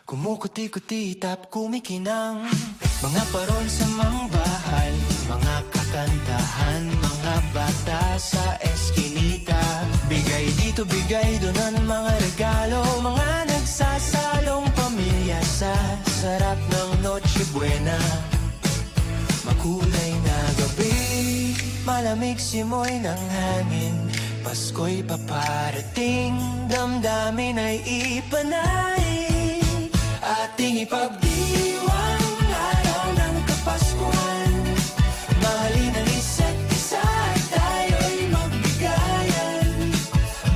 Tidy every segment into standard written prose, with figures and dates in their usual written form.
Kumukuti-kuti tap kumikinang mga parol sa mangbahay, mga kakantahan, mga bata sa eskinita. Bigay dito, bigay doon ang mga regalo, mga nagsasalong pamilya sa sarap ng Noche Buena. Makulay na gabi, malamig simoy ng hangin, Pasko'y paparating, damdamin ay ipanay. Ating ipagdiwang araw ng Kapaskuhan, mahalin ang isa't isa at tayo'y magbigayan.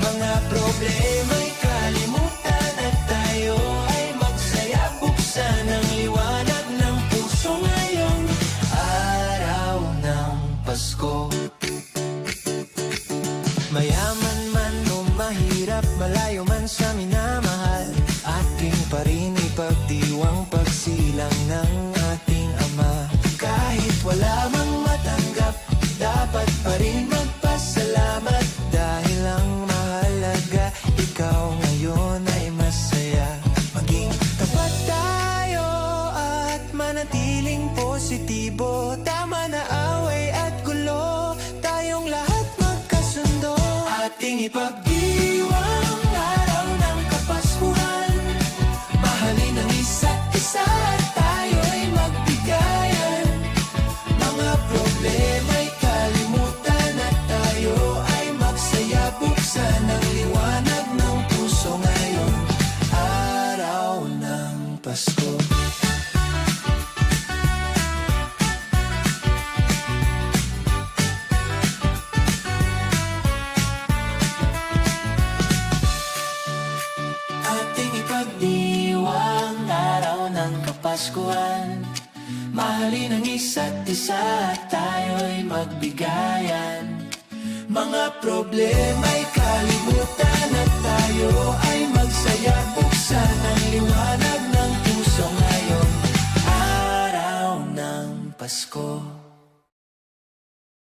Mga problema'y kalimutan at tayo ay magsaya, buksan ang liwanag ng puso ngayong araw ng Pasko. Mayaman man o mahirap, malayo man sa minamahal, ating pa rin ipagdiwang pagsilang ng ating Ama. Kahit wala mang matanggap, dapat pa rin magpasalamat, dahil ang mahalaga, ikaw ngayon ay masaya. Maging tapat tayo at manatiling positibo, tama na away at gulo, tayong lahat magkasundo. Ating ipagdiwang araw ng Kapaskuhan, mahalin ang isa't isa at tayo'y magbigayan. Mga problema'y kalimutan at tayo ay magsaya, buksan ang liwanag ng puso ngayon araw ng Pasko. Ating ipagdiwang araw ng Kapaskuhan, mahalin ang isa't isa at tayo'y magbigayan. Mga problema'y kalimutan at tayo ay magsaya, buksan